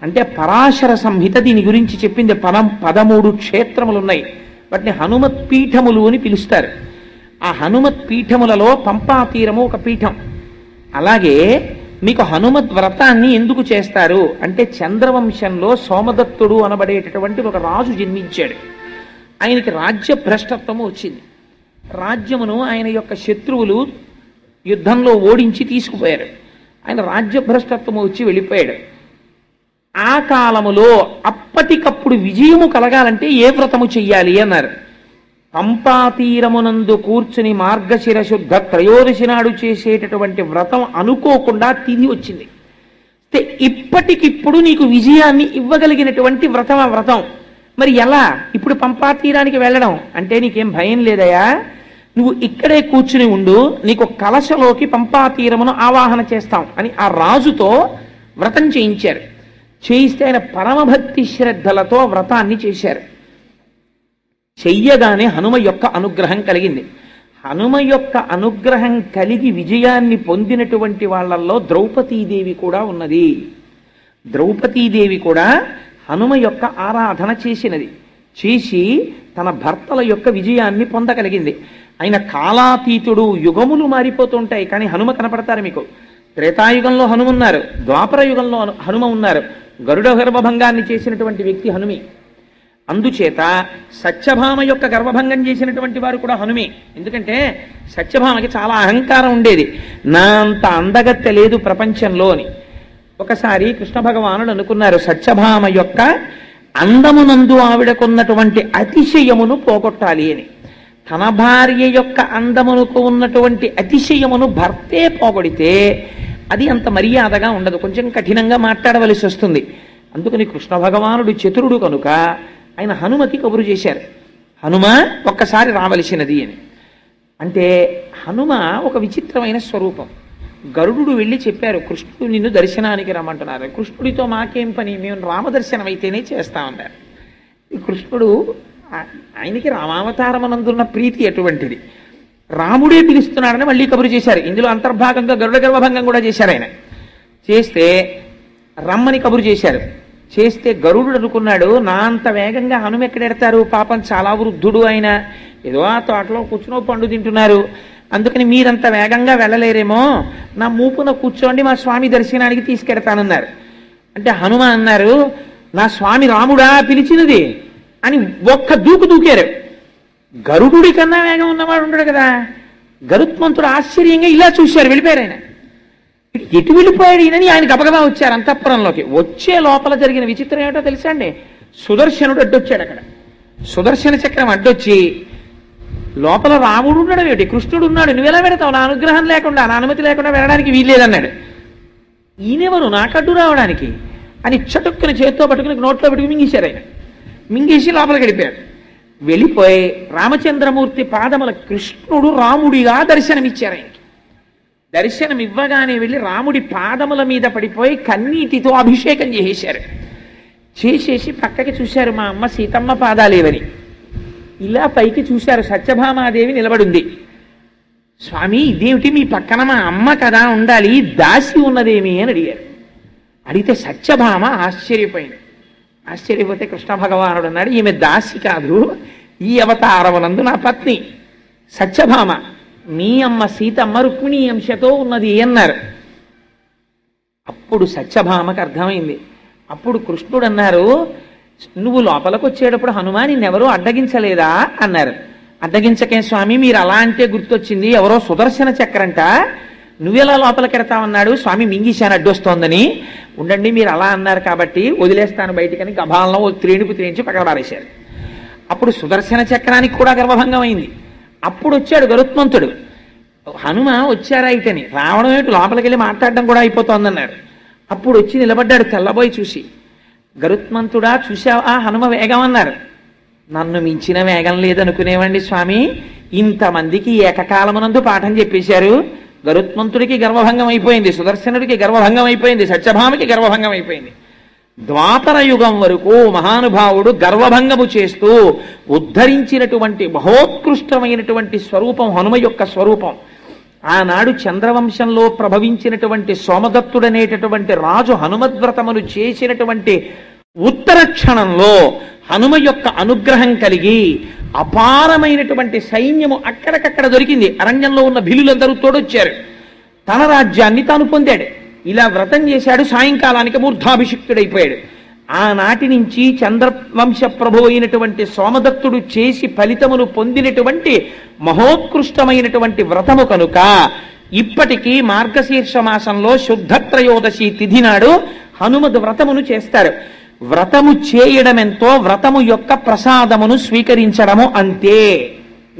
అంటే, పరాశర సంహిత దీని గురించి చెప్పింది. 13 క్షేత్రములు ఉన్నాయి. వాటిని హనుమత్ పీఠములు అని పిలుస్తారు. ఆ హనుమత్ పీఠములలో పంపా తీరము ఒక పీఠం. అలాగే మీకు హనుమద్ వ్రతాన్ని ఎందుకు చేస్తారు అంటే, చంద్రవంశంలో సోమదత్తుడు అనబడేటటువంటి ఒక రాజు జన్మించాడు. ఆయనకి రాజ్య భ్రష్టత్వము వచ్చింది. రాజ్యమును ఆయన యొక్క శత్రువులు యుద్ధంలో ఓడించి తీసుకుపోయారు. ఆయన రాజ్యభ్రష్టత్వము వచ్చి వెళ్ళిపోయాడు. ఆ కాలములో అప్పటికప్పుడు విజయము కలగాలంటే ఏ వ్రతము చెయ్యాలి అన్నారు. పంపాతీరమునందు కూర్చుని మార్గశిర శుద్ధ త్రయోదశి నాడు చేసేటటువంటి వ్రతం అనుకోకుండా తిథి వచ్చింది. ఇప్పటికిప్పుడు నీకు విజయాన్ని ఇవ్వగలిగినటువంటి వ్రతం ఆ వ్రతం. మరి ఎలా ఇప్పుడు పంపాతీరానికి వెళ్ళడం అంటే నీకేం భయం లేదయా, నువ్వు ఇక్కడే కూర్చుని ఉండు, నీకు కలశలోకి పంపాతీరమును ఆవాహన చేస్తాం అని ఆ రాజుతో వ్రతం చేయించారు. చేయిస్తే ఆయన పరమభక్తి శ్రద్ధలతో వ్రతాన్ని చేశారు. చెయ్యగానే హనుమ యొక్క అనుగ్రహం కలిగింది. హనుమ యొక్క అనుగ్రహం కలిగి విజయాన్ని పొందినటువంటి వాళ్ళల్లో ద్రౌపదీదేవి కూడా ఉన్నది. ద్రౌపదీదేవి కూడా హనుమ యొక్క ఆరాధన చేసినది. చేసి తన భర్తల యొక్క విజయాన్ని పొందగలిగింది. ఆయన కాలాతీతుడు, యుగములు మారిపోతుంటాయి కానీ హనుమ కనపడతారు మీకు. త్రేతాయుగంలో హనుమ ఉన్నారు, ద్వాపర యుగంలో హనుమ ఉన్నారు. గరుడ గర్భభంగాన్ని చేసినటువంటి వ్యక్తి హనుమి. అందుచేత సత్యభామ యొక్క గర్భభంగం చేసినటువంటి వారు కూడా హనుమే. ఎందుకంటే సత్యభామకి చాలా అహంకారం ఉండేది, నా అంత అందగత్తె లేదు ప్రపంచంలో అని. ఒకసారి కృష్ణ భగవానుడు అనుకున్నారు, సత్యభామ యొక్క అందమునందు ఆవిడకున్నటువంటి అతిశయమును పోగొట్టాలి అని. తన భార్య యొక్క అందమునకు ఉన్నటువంటి అతిశయమును భర్తే పోగొడితే అది అంత మర్యాదగా ఉండదు, కొంచెం కఠినంగా మాట్లాడవలసి వస్తుంది. అందుకని కృష్ణ భగవానుడు చతురుడు కనుక ఆయన హనుమకి కబురు చేశారు, హనుమ ఒక్కసారి రావలసినది అని. అంటే హనుమ ఒక విచిత్రమైన స్వరూపం. గరుడు వెళ్ళి చెప్పారు, కృష్ణుడు నిన్ను దర్శనానికి రమ్మంటున్నారు. కృష్ణుడితో మాకేం పని, మేము రామదర్శనం అయితేనే చేస్తామన్నారు. కృష్ణుడు ఆయనకి రామావతారమనందున్న ప్రీతి అటువంటిది. రాముడే పిలుస్తున్నాడని మళ్ళీ కబురు చేశారు. ఇందులో అంతర్భాగంగా గరుడ గర్భభంగం కూడా చేశారు. ఆయన చేస్తే రమ్మని కబురు చేశారు. చేస్తే గరుడు అనుకున్నాడు, నా అంత వేగంగా హనుమ ఎక్కడెడతారు, పాపం చాలా వృద్ధుడు ఆయన, ఏదో ఆ తోటలో కూర్చునో పండు తింటున్నారు, అందుకని మీరంత వేగంగా వెళ్ళలేరేమో, నా మూపున కూర్చోండి, మా స్వామి దర్శనానికి తీసుకెడతానన్నారు. అంటే హనుమ అన్నారు, నా స్వామి రాముడా పిలిచినది, అని ఒక్క దూకు దూకారు. గరుడుడి కన్నా వేగం ఉన్నవాడు ఉంటాడు కదా, గరుత్మంతుడు ఆశ్చర్యంగా ఇలా చూశారు, వెళ్ళిపోయారు. ఆయన ఎటు వెళ్ళిపోయాడు ఈయనని ఆయన గబగబా వచ్చారు అంతఃపురంలోకి. వచ్చే లోపల జరిగిన విచిత్రం ఏమిటో తెలుసా అండి? సుదర్శనుడు అడ్డొచ్చాడు. అక్కడ సుదర్శన చక్రం అడ్డొచ్చి, లోపల రాముడు ఉన్నాడు ఏమిటి, కృష్ణుడు ఉన్నాడు, నువ్వెలా పెడతావు, నా అనుగ్రహం లేకుండా, నా అనుమతి లేకుండా వెళ్ళడానికి వీల్లేదన్నాడు. ఈయనెవరు నాకు అడ్డు రావడానికి అని చటుక్కుని చేత్తో పట్టుకుని నోట్లో పెట్టుకుని మింగేశారు. ఆయన మింగేసి లోపలికి వెళ్ళిపోయారు. వెళ్ళిపోయి రామచంద్రమూర్తి పాదముల కృష్ణుడు రాముడిగా దర్శనమిచ్చారు. ఆయనకి దర్శనం ఇవ్వగానే వెళ్ళి రాముడి పాదముల మీద పడిపోయి కన్నీటితో అభిషేకం చేసేశారు. చేసేసి పక్కకి చూశారు, మా అమ్మ సీతమ్మ పాదాలేవని. ఇలా పైకి చూశారు, సత్యభామాదేవి నిలబడింది. స్వామి ఇదేమిటి మీ పక్కన, మా అమ్మ కదా ఉండాలి, దాసి ఉన్నదేమి అని అడిగారు. అడిగితే సత్యభామ ఆశ్చర్యపోయింది. ఆశ్చర్యపోతే కృష్ణ భగవానుడు అన్నాడు, ఈమె దాసి కాదు, ఈ అవతారమునందు నా పత్ని సత్యభామ, మీ అమ్మ సీతమ్మ రుక్మిణీ అంశతో ఉన్నది అన్నారు. అప్పుడు సత్యభామకు అర్థమైంది. అప్పుడు కృష్ణుడు అన్నారు, నువ్వు లోపలికి వచ్చేటప్పుడు హనుమాన్ నిన్నెవరూ అడ్డగించలేదా అన్నారు. అడ్డగించకే స్వామి, మీరు అలా అంటే గుర్తొచ్చింది, ఎవరో సుదర్శన చక్రంట, నువ్వెలా లోపలికి ఎడతావన్నాడు, స్వామి మింగిశాను అడ్డొస్తోందని. ఉండండి మీరు అలా అన్నారు కాబట్టి వదిలేస్తాను బయటికని గభాలను త్రేణుకు త్రేయించి పక్కన పారేశారు. అప్పుడు సుదర్శన చక్రానికి కూడా గర్వభంగం అయింది. అప్పుడు వచ్చాడు గరుత్మంతుడు. హనుమ వచ్చారా ఇటని, రావడం ఏమిటి, లోపలికి వెళ్ళి మాట్లాడడం కూడా అయిపోతోందన్నారు. అప్పుడు వచ్చి నిలబడ్డాడు తెల్లబోయి చూసి. గరుత్మంతుడా చూశావా హనుమ వేగం అన్నారు. నన్ను మించిన వేగం లేదనుకునేవండి స్వామి, ఇంతమందికి ఏకకాలమునందు పాఠం చెప్పేశారు. గరుత్మంతుడికి గర్వభంగం అయిపోయింది, సుదర్శనుడికి గర్వభంగం అయిపోయింది, సత్యభామకి గర్వభంగం అయిపోయింది. ద్వాపర యుగం వరకు మహానుభావుడు గర్వభంగము చేస్తూ ఉద్ధరించినటువంటి మహోత్కృష్టమైనటువంటి స్వరూపం హనుమ యొక్క స్వరూపం. ఆనాడు చంద్రవంశంలో ప్రభవించినటువంటి సోమదత్తుడనేటటువంటి రాజు హనుమద్వ్రతమును చేసినటువంటి ఉత్తర క్షణంలో హనుమ యొక్క అనుగ్రహం కలిగి అపారమైనటువంటి సైన్యము అక్కడికక్కడ దొరికింది. అరణ్యంలో ఉన్న భిలులందరూ తోడొచ్చారు. తన రాజ్యాన్ని తాను పొందాడు. ఇలా వ్రతం చేశాడు, సాయంకాలానికి మూర్ధాభిషిక్తుడైపోయాడు. ఆనాటి నుంచి చంద్రవంశ ప్రభు అయినటువంటి సోమదత్తుడు చేసి ఫలితమును పొందినటువంటి మహోత్కృష్టమైనటువంటి వ్రతము కనుక ఇప్పటికీ మార్గశీర్ష మాసంలో శుద్ధత్రయోదశి తిథి నాడు హనుమద్ వ్రతమును చేస్తారు. వ్రతము చేయడమెంతో వ్రతము యొక్క ప్రసాదమును స్వీకరించడము అంతే.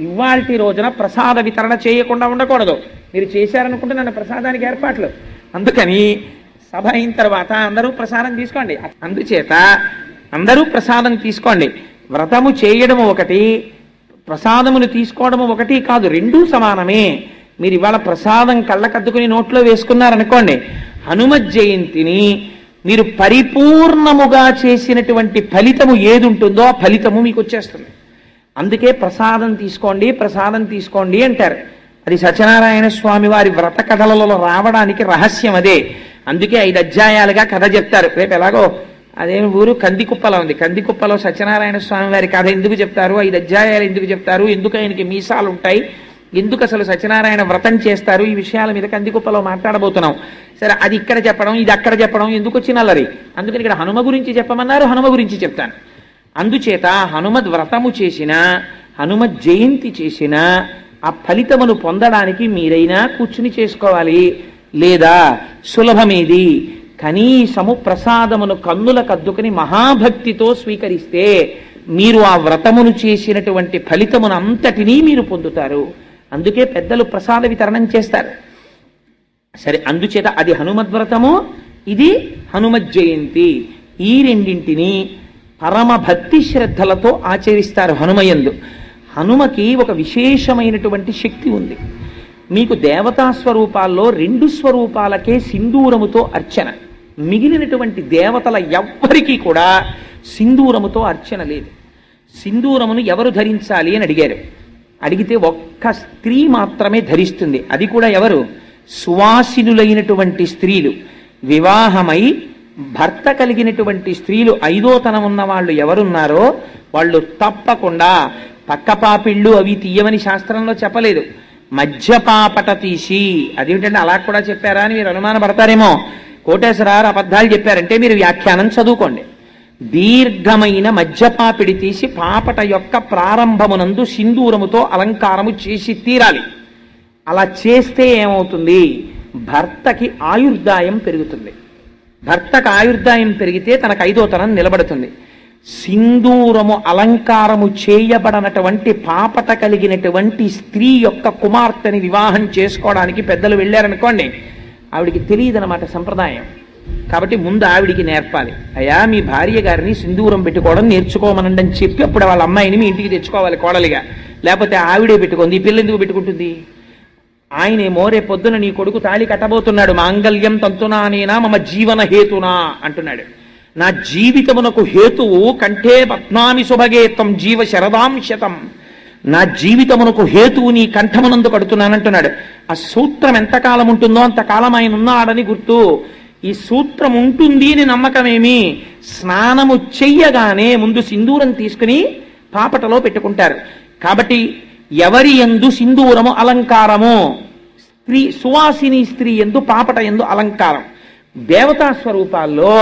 ఇవాల్టి రోజున ప్రసాద వితరణ చేయకుండా ఉండకూడదు. మీరు చేశారనుకుంటే నన్ను ప్రసాదానికి ఏర్పాట్లు, అందుకని సభ అయిన తర్వాత అందరూ ప్రసాదం తీసుకోండి. అందుచేత అందరూ ప్రసాదం తీసుకోండి. వ్రతము చేయడము ఒకటి, ప్రసాదమును తీసుకోవడము ఒకటి కాదు, రెండూ సమానమే. మీరు ఇవాళ ప్రసాదం కళ్ళకద్దుకుని నోట్లో వేసుకున్నారనుకోండి, హనుమత్ జయంతిని మీరు పరిపూర్ణముగా చేసినటువంటి ఫలితము ఏది ఉంటుందో ఆ ఫలితము మీకు వచ్చేస్తుంది. అందుకే ప్రసాదం తీసుకోండి, ప్రసాదం తీసుకోండి అంటారు. అది సత్యనారాయణ స్వామి వారి వ్రత కథలలో రావడానికి రహస్యం అదే. అందుకే 5 అధ్యాయాలుగా కథ చెప్తారు. రేపు ఎలాగో అదేమి ఊరు కందికుప్పలో ఉంది, కందికుప్పలో సత్యనారాయణ స్వామి వారి కథ ఎందుకు చెప్తారు, 5 అధ్యాయాలు ఎందుకు చెప్తారు, ఎందుకు ఆయనకి మీసాలు ఉంటాయి, ఎందుకు అసలు సత్యనారాయణ వ్రతం చేస్తారు, ఈ విషయాల మీద కందికుప్పలో మాట్లాడబోతున్నాం. సరే, అది ఇక్కడ చెప్పడం ఇది అక్కడ చెప్పడం ఎందుకు వచ్చిన అల్లరి. అందుకని ఇక్కడ హనుమ గురించి చెప్పమన్నారు, హనుమ గురించి చెప్తాను. అందుచేత హనుమద్ వ్రతము చేసిన, హనుమత్ జయంతి చేసిన ఆ ఫలితమును పొందడానికి మీరైనా కూర్చుని చేసుకోవాలి. లేదా సులభమేది, కనీసము ప్రసాదమును కన్నుల కద్దుకుని మహాభక్తితో స్వీకరిస్తే మీరు ఆ వ్రతమును చేసినటువంటి ఫలితమును అంతటినీ మీరు పొందుతారు. అందుకే పెద్దలు ప్రసాద వితరణం చేస్తారు. సరే, అందుచేత అది హనుమద్వ్రతము, ఇది హనుమత్ జయంతి. ఈ రెండింటినీ పరమ భక్తి శ్రద్ధలతో ఆచరిస్తారు హనుమయందు. హనుమకి ఒక విశేషమైనటువంటి శక్తి ఉంది. మీకు దేవతా స్వరూపాల్లో 2 స్వరూపాలకే సింధూరముతో అర్చన, మిగిలినటువంటి దేవతల ఎవ్వరికీ కూడా సింధూరముతో అర్చన లేదు. సింధూరమును ఎవరు ధరించాలి అని అడిగారు. అడిగితే ఒక్క స్త్రీ మాత్రమే ధరిస్తుంది. అది కూడా ఎవరు? సువాసినులైనటువంటి స్త్రీలు. వివాహమై భర్త కలిగినటువంటి స్త్రీలు, 5వ తనం ఉన్న వాళ్ళు ఎవరున్నారో వాళ్ళు తప్పకుండా పక్కపాపిళ్ళు అవి తీయమని శాస్త్రంలో చెప్పలేదు. మధ్యపాపట తీసి, అదేమిటంటే అలా కూడా చెప్పారా అని మీరు అనుమానపడతారేమో. కోటేశ్వరారు అబద్ధాలు చెప్పారంటే మీరు వ్యాఖ్యానం చదువుకోండి. దీర్ఘమైన మధ్యపాపిడి తీసి పాపట యొక్క ప్రారంభమునందు సింధూరముతో అలంకారము చేసి తీరాలి. అలా చేస్తే ఏమవుతుంది? భర్తకి ఆయుర్దాయం పెరుగుతుంది. భర్తకు ఆయుర్దాయం పెరిగితే తనకు 5వ తరం నిలబడుతుంది. సింధూరము అలంకారము చేయబడనటువంటి పాపట కలిగినటువంటి స్త్రీ యొక్క కుమార్తెని వివాహం చేసుకోవడానికి పెద్దలు వెళ్ళారనుకోండి, ఆవిడికి తెలియదన్నమాట సంప్రదాయం. కాబట్టి ముందు ఆవిడికి నేర్పాలి. అయ్యా, మీ భార్య గారిని సింధూరం పెట్టుకోవడం నేర్చుకోమనండి అని చెప్పి అప్పుడు వాళ్ళ అమ్మాయిని మీ ఇంటికి తెచ్చుకోవాలి కోడలిగా. లేకపోతే ఆవిడే పెట్టుకుంది, ఈ పిల్ల ఎందుకు పెట్టుకుంటుంది? ఆయనేమో రేపు పొద్దున నీ కొడుకు తాళి కట్టబోతున్నాడు, మాంగళ్యం తంతునానేనా మమ జీవన హేతునా అంటున్నాడు. నా జీవితమునకు హేతువు కంఠే పద్మామి శుభగేతం జీవ శరదాంశతం. నా జీవితమునకు హేతువు నీ కంఠమునందు కడుతున్నానంటున్నాడు. ఆ సూత్రం ఎంతకాలం ఉంటుందో అంతకాలం ఆయన ఉన్నాడని గుర్తు. ఈ సూత్రం ఉంటుంది అని నమ్మకమేమి? స్నానము చెయ్యగానే ముందు సింధూరం తీసుకుని పాపటలో పెట్టుకుంటారు. కాబట్టి ఎవరి యందు సింధూరము అలంకారము? స్త్రీ, సువాసిని స్త్రీ యందు పాపట యందు అలంకారం. దేవతా స్వరూపాల్లో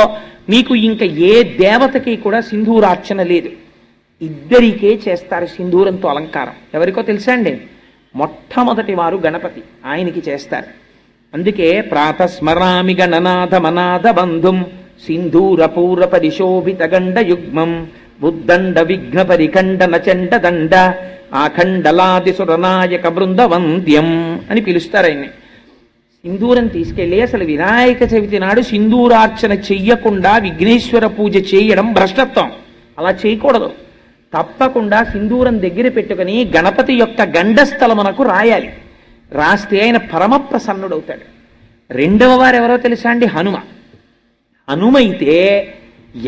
మీకు ఇంకా ఏ దేవతకి కూడా సింధూరార్చన లేదు. ఇద్దరికే చేస్తారు సింధూరంతో అలంకారం. ఎవరికో తెలుసా అండి? మొట్టమొదటి వారు గణపతి, ఆయనకి చేస్తారు. అందుకే ప్రాతస్మరామి గణనాథ మనాథ బంధుం సింధూర పూర పరిశోభిత గండ యుగ్మం బుద్దండ విఘ్న పరిఖండన చండ దండ ఆఖండలాది సురనాయక బృందవంద్యం అని పిలుస్తారు ఆయన్ని. సింధూరం తీసుకెళ్ళి అసలు వినాయక చవితి నాడు సింధూరార్చన చెయ్యకుండా విఘ్నేశ్వర పూజ చేయడం భ్రష్టత్వం. అలా చేయకూడదు. తప్పకుండా సింధూరం దగ్గర పెట్టుకుని గణపతి యొక్క గండస్థలమునకు రాయాలి. రాస్తే ఆయన పరమ ప్రసన్నుడవుతాడు. 2వ వారు ఎవరో తెలుసా అండి? హనుమ. హనుమైతే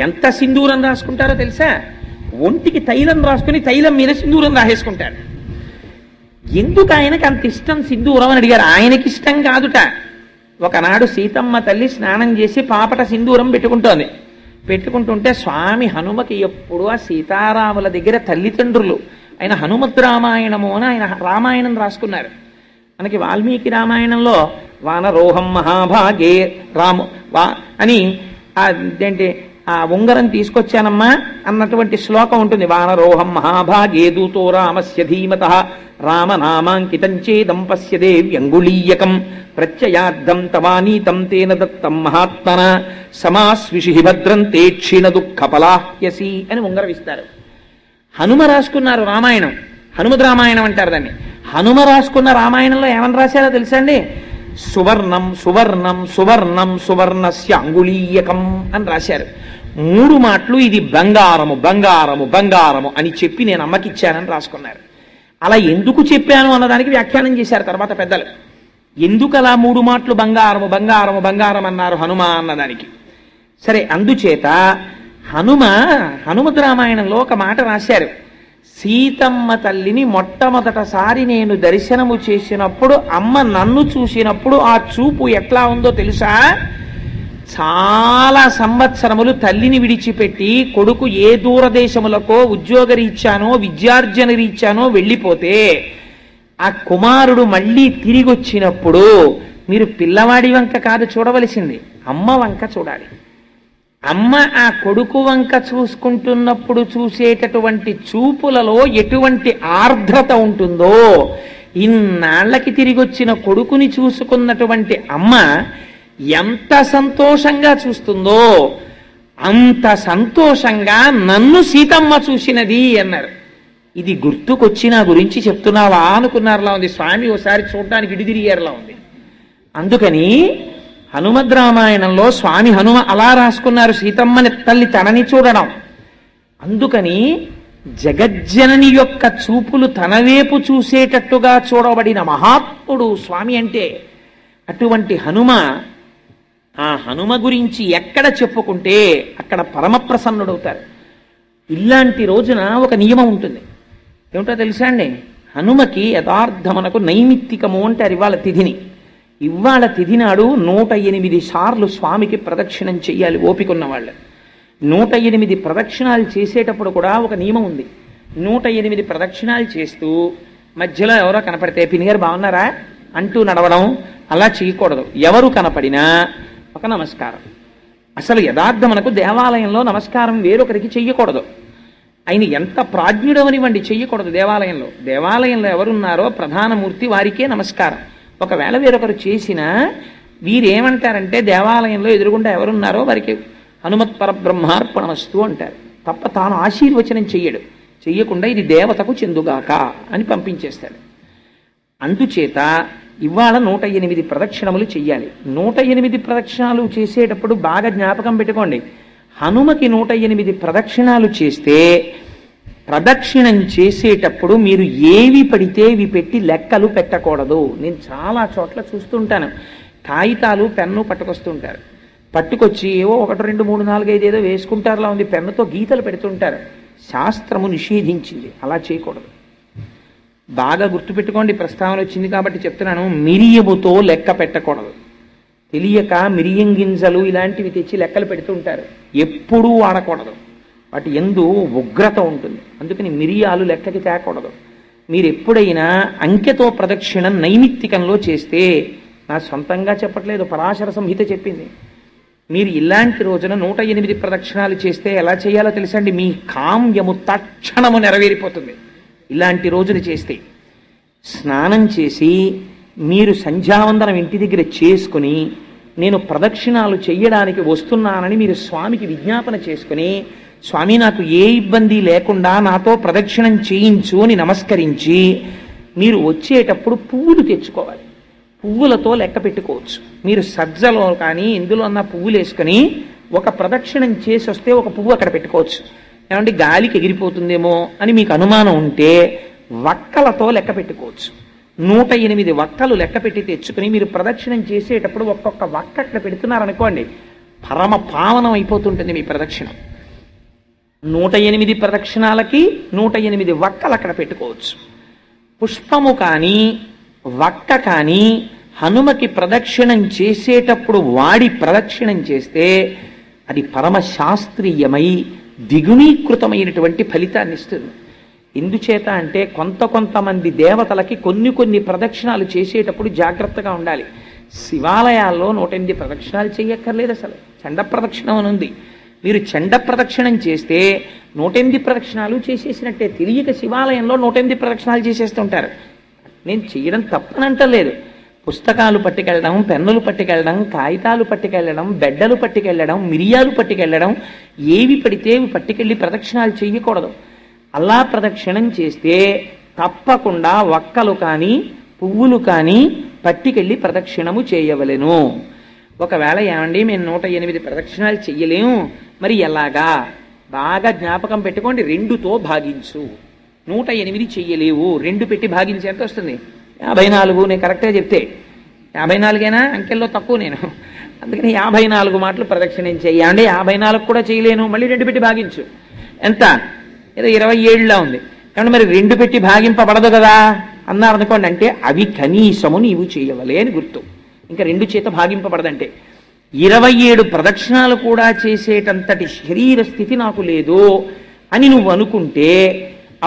ఎంత సింధూరం రాసుకుంటారో తెలుసా? ఒంటికి తైలం రాసుకుని తైలం మీద సింధూరం రాసేసుకుంటారు. ఎందుకు ఆయనకి అంత ఇష్టం సింధూరం అని అడిగారు. ఆయనకి ఇష్టం కాదుట. ఒకనాడు సీతమ్మ తల్లి స్నానం చేసి పాపట సింధూరం పెట్టుకుంటోంది. పెట్టుకుంటుంటే స్వామి హనుమకి ఎప్పుడు ఆ సీతారాముల దగ్గర తల్లిదండ్రులు ఆయన హనుమద్ రామాయణము అని ఆయన రామాయణం రాసుకున్నారు. మనకి వాల్మీకి రామాయణంలో వానరోహం మహాభాగే రాము అని అదేంటి ఆ ఉంగరం తీసుకొచ్చానమ్మా అన్నటువంటి శ్లోకం ఉంటుంది. వానరోహం మహాభాగే దూతో రామస్య ధీమతః రామనామాంకితం చేదం పశ్య దేవ్యంగుళీయకం ప్రత్యయార్థం తవానీతం తేన దత్తం మహాత్మన సమాస్విషి భద్రం తే క్షీణ దుఃఖ పలాహ్యసి అని ఉంగరం ఇస్తారు. హనుమ రాసుకున్నారు రామాయణం, హనుమద్ రామాయణం అంటారు దాన్ని. హనుమ రాసుకున్న రామాయణంలో ఏమని రాశారో తెలుసా అండి? సువర్ణం సువర్ణం సువర్ణం సువర్ణస్య అంగుళీయకం అని రాశారు. 3 మాటలు ఇది బంగారము బంగారము బంగారము అని చెప్పి నేను అమ్మకిచ్చానని రాసుకున్నారు. అలా ఎందుకు చెప్పాను అన్నదానికి వ్యాఖ్యానం చేశారు తర్వాత పెద్దలు. ఎందుకు అలా 3 మాటలు బంగారము బంగారము బంగారం అన్నారు హనుమ అన్నదానికి. సరే, అందుచేత హనుమద్ రామాయణంలో ఒక మాట రాశారు. సీతమ్మ తల్లిని మొట్టమొదటిసారి నేను దర్శనము చేసినప్పుడు అమ్మ నన్ను చూసినప్పుడు ఆ చూపు ఎట్లా ఉందో తెలుసా? చాలా సంవత్సరములు తల్లిని విడిచిపెట్టి కొడుకు ఏ దూరదేశములకో ఉద్యోగరీత్యానో విద్యార్జనరీత్యానో వెళ్ళిపోతే ఆ కుమారుడు మళ్ళీ తిరిగి వచ్చినప్పుడు మీరు పిల్లవాడి వంక కాదు చూడవలసింది, అమ్మ వంక చూడాలి. అమ్మ ఆ కొడుకు వంక చూసుకుంటున్నప్పుడు చూసేటటువంటి చూపులలో ఎటువంటి ఆర్ద్రత ఉంటుందో, ఇన్నాళ్లకి తిరిగి వచ్చిన కొడుకుని చూసుకున్నటువంటి అమ్మ ఎంత సంతోషంగా చూస్తుందో అంత సంతోషంగా నన్ను సీతమ్మ చూసినది అన్నారు. ఇది గుర్తుకొచ్చి నా గురించి చెప్తున్నావా అనుకున్నారులా ఉంది. స్వామి ఓసారి చూడడానికి ఇడిదిరిగారులా ఉంది. అందుకని హనుమద్ రామాయణంలో స్వామి హనుమ అలా రాసుకున్నారు, సీతమ్మని తల్లి తనని చూడడం. అందుకని జగజ్జనని యొక్క చూపులు తనవేపు చూసేటట్టుగా చూడబడిన మహాత్ముడు స్వామి అంటే. అటువంటి హనుమ, ఆ హనుమ గురించి ఎక్కడ చెప్పుకుంటే అక్కడ పరమప్రసన్నుడవుతారు. ఇలాంటి రోజున ఒక నియమం ఉంటుంది. ఏమిటో తెలుసా అండి? హనుమకి యథార్థమనకు నైమిత్తికము అంటారు ఇవాళ తిథిని. ఇవాళ తిథి నాడు 108 సార్లు స్వామికి ప్రదక్షిణం చెయ్యాలి ఓపికన్న వాళ్ళు. 108 ప్రదక్షిణాలు చేసేటప్పుడు కూడా ఒక నియమం ఉంది. 108 ప్రదక్షిణాలు చేస్తూ మధ్యలో ఎవరో కనపడితే పినిగారు బాగున్నారా అంటూ నడవడం అలా చేయకూడదు. ఎవరు కనపడినా ఒక నమస్కారం. అసలు యథార్థమునకు దేవాలయంలో నమస్కారం వేరొకరికి చెయ్యకూడదు. ఆయన ఎంత ప్రాజ్ఞుడవనివ్వండి, చెయ్యకూడదు. దేవాలయంలో ఎవరున్నారో ప్రధానమూర్తి వారికే నమస్కారం. ఒకవేళ వేరొకరు చేసినా వీరేమంటారంటే దేవాలయంలో ఎదురుగుండా ఎవరున్నారో వారికి హనుమత్ పరబ్రహ్మార్పణమస్తు అంటారు తప్ప తాను ఆశీర్వచనం చెయ్యకుండా ఇది దేవతకు చెందుగాక అని పంపించేస్తాడు. అందుచేత ఇవాళ 108 ప్రదక్షిణములు చెయ్యాలి. 108 ప్రదక్షిణాలు చేసేటప్పుడు బాగా జ్ఞాపకం పెట్టుకోండి. హనుమకి 108 ప్రదక్షిణాలు చేస్తే ప్రదక్షిణం చేసేటప్పుడు మీరు ఏవి పడితే ఇవి పెట్టి లెక్కలు పెట్టకూడదు. నేను చాలా చోట్ల చూస్తుంటాను, కాగితాలు పెన్ను పట్టుకొస్తుంటారు, పట్టుకొచ్చి ఏవో 1 2 3 4 5 ఏదో వేసుకుంటారులా ఉంది, పెన్నుతో గీతలు పెడుతుంటారు. శాస్త్రము నిషేధించింది, అలా చేయకూడదు. బాగా గుర్తుపెట్టుకోండి, ప్రస్తావన వచ్చింది కాబట్టి చెప్తున్నాను. మిరియముతో లెక్క పెట్టకూడదు. తెలియక మిరియం గింజలు ఇలాంటివి తెచ్చి లెక్కలు పెడుతుంటారు, ఎప్పుడూ వాడకూడదు. వాటి యందు ఉగ్రత ఉంటుంది, అందుకని మిరియాలు లెక్కకి తేకూడదు. మీరు ఎప్పుడైనా అంకెతో ప్రదక్షిణ నైమిత్తికంలో చేస్తే, నా సొంతంగా చెప్పట్లేదు, పరాశర సంహిత చెప్పింది, మీరు ఇలాంటి రోజున 108 ప్రదక్షిణాలు చేస్తే ఎలా చేయాలో తెలుసండి, మీ కామ్యము తక్షణము నెరవేరిపోతుంది. ఇలాంటి రోజులు చేస్తే స్నానం చేసి మీరు సంధ్యావందనం ఇంటి దగ్గర చేసుకుని నేను ప్రదక్షిణాలు చెయ్యడానికి వస్తున్నానని మీరు స్వామికి విజ్ఞాపన చేసుకుని, స్వామి నాకు ఏ ఇబ్బంది లేకుండా నాతో ప్రదక్షిణం చేయించు అని నమస్కరించి మీరు వచ్చేటప్పుడు పువ్వులు తెచ్చుకోవాలి. పువ్వులతో లెక్క పెట్టుకోవచ్చు. మీరు సజ్జలో కానీ ఇందులో అన్న పువ్వులు వేసుకొని ఒక ప్రదక్షిణం చేసి వస్తే ఒక పువ్వు అక్కడ పెట్టుకోవచ్చు. ఏమంటే గాలికి ఎగిరిపోతుందేమో అని మీకు అనుమానం ఉంటే వక్కలతో లెక్క పెట్టుకోవచ్చు. 108 వక్కలు లెక్క పెట్టి తెచ్చుకుని మీరు ప్రదక్షిణం చేసేటప్పుడు ఒక్కొక్క వక్క అక్కడ పెడుతున్నారనుకోండి, పరమ పావనం అయిపోతుంటుంది మీ ప్రదక్షిణం. 108 ప్రదక్షిణాలకి 108 వక్కలు అక్కడ పెట్టుకోవచ్చు. పుష్పము కానీ వక్క కానీ హనుమకి ప్రదక్షిణం చేసేటప్పుడు వాడి ప్రదక్షిణం చేస్తే అది పరమ శాస్త్రీయమై దిగుణీకృతమైనటువంటి ఫలితాన్ని ఇస్తుంది. ఎందుచేత అంటే కొంతమంది దేవతలకి కొన్ని ప్రదక్షిణాలు చేసేటప్పుడు జాగ్రత్తగా ఉండాలి. శివాలయాల్లో 108 ప్రదక్షిణాలు చేయక్కర్లేదు, అసలు చండ ప్రదక్షిణం అని ఉంది. మీరు చండ ప్రదక్షిణం చేస్తే 108 ప్రదక్షిణాలు చేసేసినట్టే. తెలియక శివాలయంలో 108 ప్రదక్షిణాలు చేసేస్తుంటారు. నేను చేయడం తప్పనంటలేదు. పుస్తకాలు పట్టుకెళ్ళడం, పెన్నులు పట్టుకెళ్ళడం, కాగితాలు పట్టుకెళ్ళడం, బెడ్డలు పట్టుకెళ్ళడం, మిరియాలు పట్టుకెళ్ళడం, ఏవి పడితే అవి పట్టుకెళ్ళి ప్రదక్షిణాలు చేయకూడదు. అలా ప్రదక్షిణం చేస్తే తప్పకుండా వక్కలు కానీ పువ్వులు కానీ పట్టుకెళ్ళి ప్రదక్షిణము చేయవలెను. ఒకవేళ ఏమండి మేము 108 ప్రదక్షిణాలు చెయ్యలేము, మరి ఎలాగా? బాగా జ్ఞాపకం పెట్టుకోండి, 2తో భాగించు. 108 చెయ్యలేవు, 2 పెట్టి భాగించి ఎంత వస్తుంది? 54. నేను కరెక్ట్గా చెప్తే 54ఏనా? అంకెల్లో తక్కువ నేను, అందుకని 54 మాటలు ప్రదక్షిణం చెయ్యండి. 54 కూడా చేయలేను, మళ్ళీ 2 పెట్టి భాగించు. ఎంత? ఏదో 27లా ఉంది. కాబట్టి మరి 2 పెట్టి భాగింపబడదు కదా అన్నారనుకోండి, అంటే అవి కనీసము నీవు చేయవలే అని గుర్తు. ఇంకా 2 చేత భాగింపబడదంటే 27 ప్రదక్షిణాలు కూడా చేసేటంతటి శరీర స్థితి నాకు లేదు అని నువ్వు అనుకుంటే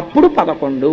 అప్పుడు 11.